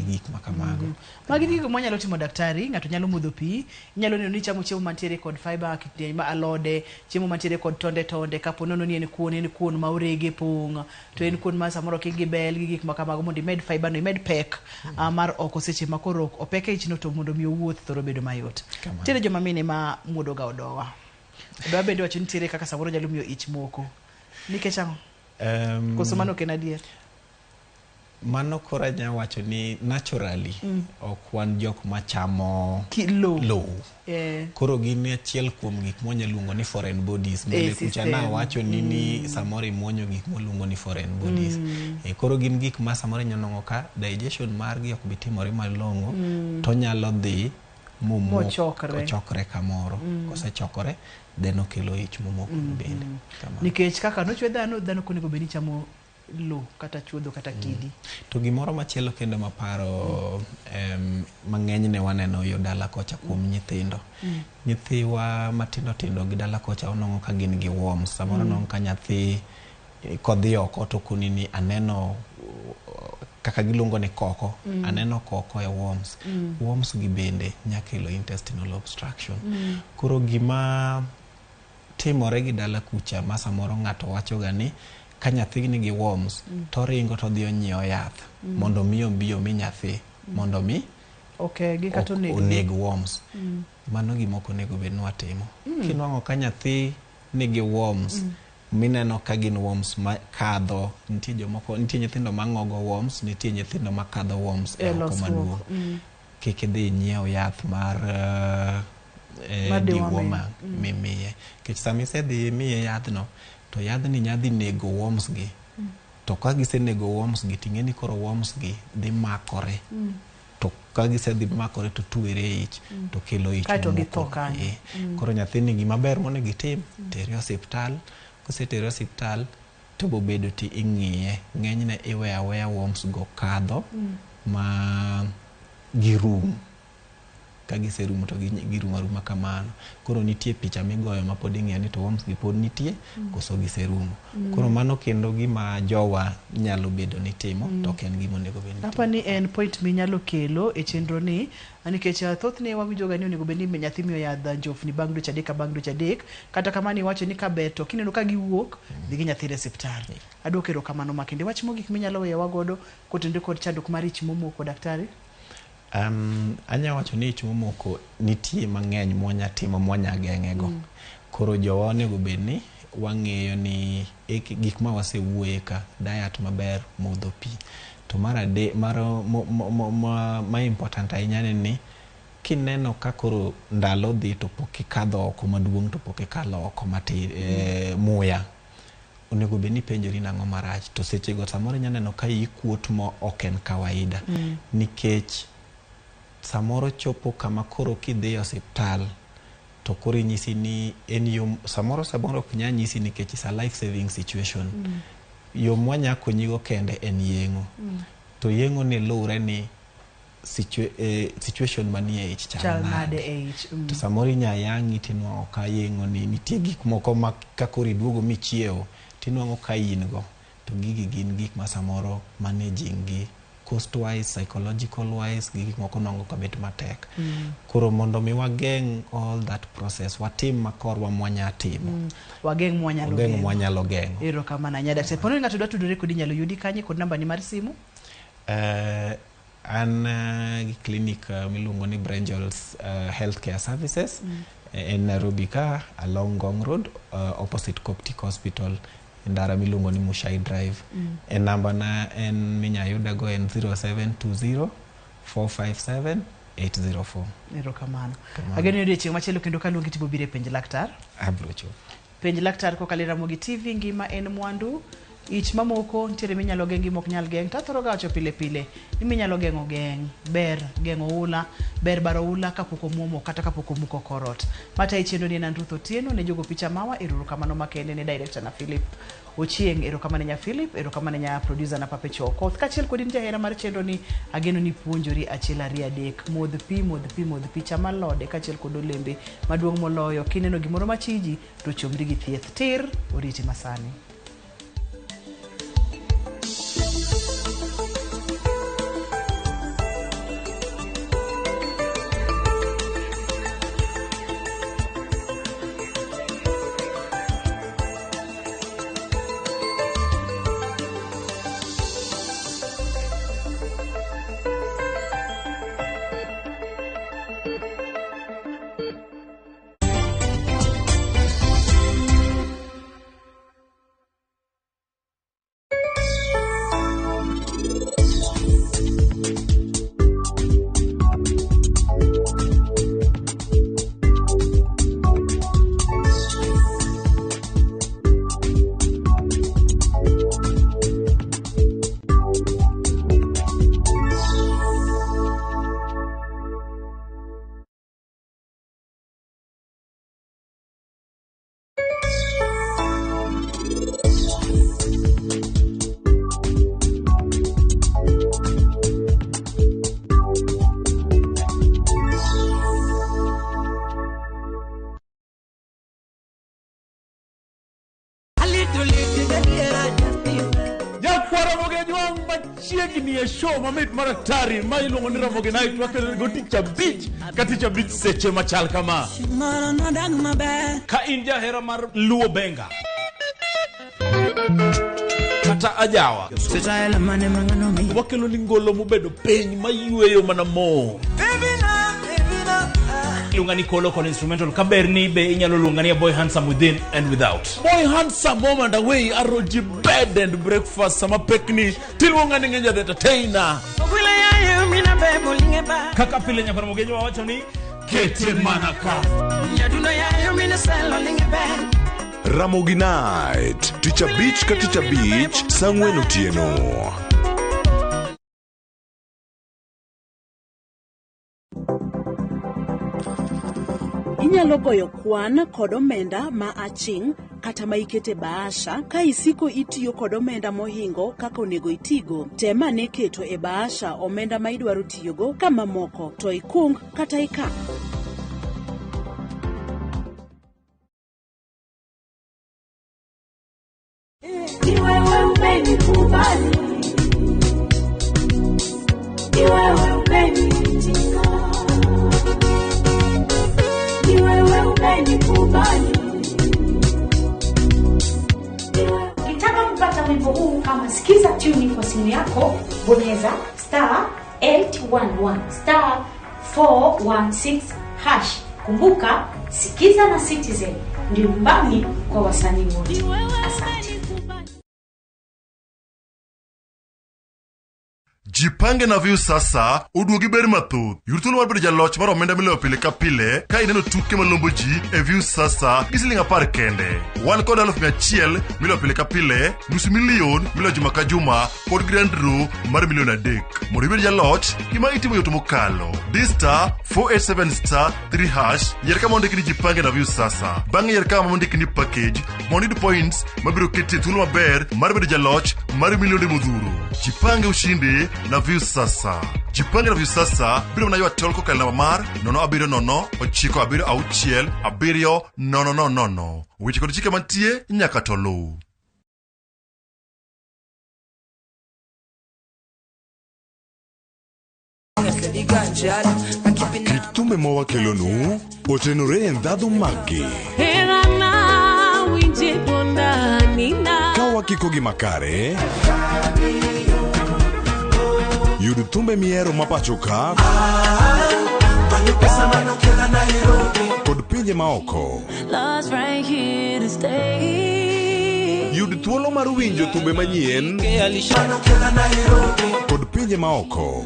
gik makamago. Magi gik mwanyalo timo daktari. Ng'ato nyalo modho pi, nyalo neno ni chamo chiemo mantiere kod fiber kit ma alode, chiemo mantiere kod tonde kapo nono ni en kuon ma orege pong' to en kuon ma samoro kigi bel gi gik makamago mondo imed fiber no imed pek mar oko seche makoro opeke ichno to mondo mi owuoth thoro bedo mayot. Tiere joma mine ma muodo ga odowa. Odowa bende wacho ni tiere kaka samoro nyalo miyo ich moko. Nikech ang'o? Koso mano ken adier? Mano kora nya wacho ni naturally ok wan jok machamo low. Koro gin achiel kuom gik monyaluongo ni foreign bodies. Mbele kucha na wacho ni samoro imuonyo gik molungo ni foreign bodies. Koro gin gik ma samoro nyanongo ka digestion margi ok bitimore malong'o to nyalo dhi mochokre kamoro. Kosechokore then okelo ich momoko bende. Nikech kaka nochwe dhano konego beni chamo lo kata chuodho kata kidi. To gimoro machielo kendo maparo mang'eny ne waneno yo dala kocha kuom nyithindo. Nyithiwa matindo gi dala kocha onong'o ka gin gi worms. Samoro nong'o ka nyathi kodhi oko to kunini aneno kaka giluongo ni koko, aneno koko e worms. Worms gi bende nyakelo intestinal obstruction. Koro gima timore gi dala kucha ma samoro ng'ato wacho ga ni ka nyathi nigi worms to ringo to dhi onyiewo yath mondo miyo mi nyathi mondo mi oneg worms. Mano gima ok onego bed ni watimo. Kinwang'o ka nyathi nigi worms, mineno ka gin worms ma kadho, nitie nyithindo ma ng'ogo worms, nitie nyithindo ma kadho worms e oko maduong'. Kik idhi nyiew yath mar dewormer mimiye. Kech sama isedhi miye yadhno, to yadhni nyadhi nego worms gi. To ka gisenego worms gi, ting'eni koro worms gi dhi makore. To ka gisedhi makore to tuere e ich, to kelo ich moko. Koro nyathini gima ber monego itim, tere e osiptal. Kosetere e osiptal, to bobedo ti ing'iye. Ng'enyne iweyo aweya worms go kadho ma girum. Ka giserumo to girumo aruma kamano. Koro nitie picha migoyo ma pod ing'iyo ni to worms gi pod nitie koso giserumo. Koro mano kendo gima jowa nyalo bedo ni timo, to ok en gima onego bed ni timo. Apani en point minyalo kelo e chenro ni, nikech thothne wawinjo ga ni onego bed ni nyathi miyo yadh njofni bang' dweche adek, kata kamano iwacho ni ka ber to kineno ka giwuok dhi gi nyathi e osiptal. Adwoko erokamano makende. Wach mogik minyalo weyowa godo kotenore kod chandruok mar ich momoko, daktari? Anya wacho ni ich momoko nitie mang'eny mwanya timo mwanya geng'e go. Koro jowa onego bed ni wang'eyo ni gik ma wasewuoye ka, diet maber, modho pi. To ma important ahinya ni kineno ka koro ndalo dhi to pok ikadho oko maduong' to pok ikalo oko matin muya, onego bed ni penjori nang'o marach. To seche go samoro nyaneno ka ikuot mo ok en kawaida, nikech samoro chopo kama koro kidhi e osiptal to koro inyisi ni en yo samoro ok nya nyisi nikech it's a life saving situation. Yo mwanya konyigo kende en yeng'o. To yeng'o ni lure ni situation manie ich chal nade. To samoro inya yang'i tinwang'o ka yeng'o ni nitie gik moko ma ka koro iduogo michiewo tinwang'o ka in go. To gigi gin gik ma samoro managing gi cost wise, psychological wise, gik moko nongo ka bet matek. Koro mondo mi wageng all that process, watim makorwa mwanya timo. Wageng mwanyalo gengo. Erokamano nya daktari. Pono ng'ato dwa tudore kodi nyalo yudi kanye kod namba ni mar simu? An gi clinic miluongo ni Penj's Healthcare Services in Nairobi ka along Ngong Road, opposite Coptic Hospital. Ndara miluongo ni Mushai Drive. Namba na en minyayuda go en 0720 457 804. Erokamano. Ageno yudi chieng' machielo kendo kaluongi tibo bire Penj laktar. Abrocho. Penj laktar kokalo Ramogi TV, ngima en mwandu. Ich mamoko ntiere minyalo gengi mok nyal geng. Tathoro gacho pile ni minyalo gengo ber gengo ula, ber baro ula kapok omuomo kata kapok omuko korot. Mata ichendo ni Nandruth Otieno ne jogo picha mawa. Erokamano makende ne director na Philip Ochieng. Erokamano nya Philip, erokamano nya producer na Pape Chokoth. Kachiel kodi jahera mar chendo ni ageno ni puonjori achiel ariyo adek. Modh pi chama alode kachiel kod olembe. Maduong' moloyo kineno gimoro machiji to chomri gi thieth. Tir oriti masani. To live together. machiegni e show mamit maraktari ma iluongo ni Ramogi Night wakelego tich abich ka tich abich seche machal kama. Ka in jahera mar luo benga kata ajawa wakelo ni ngolo mobedo piny mayueyo mana mo lungani kolo con instrumental kaberni be inyalo lungani Boy Handsome Within and Without. Boy Handsome moment away aroji bed and breakfast sama pekni tilungani ngenja the entertainer kaka pile nya Ramogi wacho ni kete manaka Ramogi Night Teacher Beach ka Teacher Beach sangwen otieno. Inyalo goyo kwan kod omenda ma aching kata ma ikete baasha ka isiko itiyo kod omenda mohingo kaka onego itigo. Tema ne keto e baasha omenda ma idwaro tiyogo kama moko to ikung kata ikan. Ukitaka kupata wimbo huu ama sikiza tune kwa simu yako, bonyeza *811 *416 hash. Kumbuka, sikiza na Citizen ndio mbani kwa wasanii wote. Asante. Jipange na view sasa uduogi ber mathoth. Yurthuolo mar bedo jaloch mar omenda miloyo pile ka pile ka ineno tuke malombo ji e view sasa gi siling 10 kende. Wan kod 100,000 miloyo pile ka pile, nus milion miloyo juma ka juma kod grand draw mar $1,300,000. Mondo ibed jaloch, gima itimo yot mokalo. *487*3 hash yier kama ondiki ni jipange na view sasa. Bang'e yier kama ondiki ni package mondo iyud points mabiro keti thuolo maber mar bedo jaloch mar milionde modhuro. Jipange ushinde na view sasa. Jipange na view sasa biro na ywa tol kokal namba mar 070966700. Weche kod chike mantie nyaka to luw. Kit thumbe mawakelonu otenore e ndhadhu maggi. Ka wakiko gi makare, yud thumbe miero mapacho ka kod pinje maoko. Yud thuolo mar winjo thumbe manyien kod pinje maoko.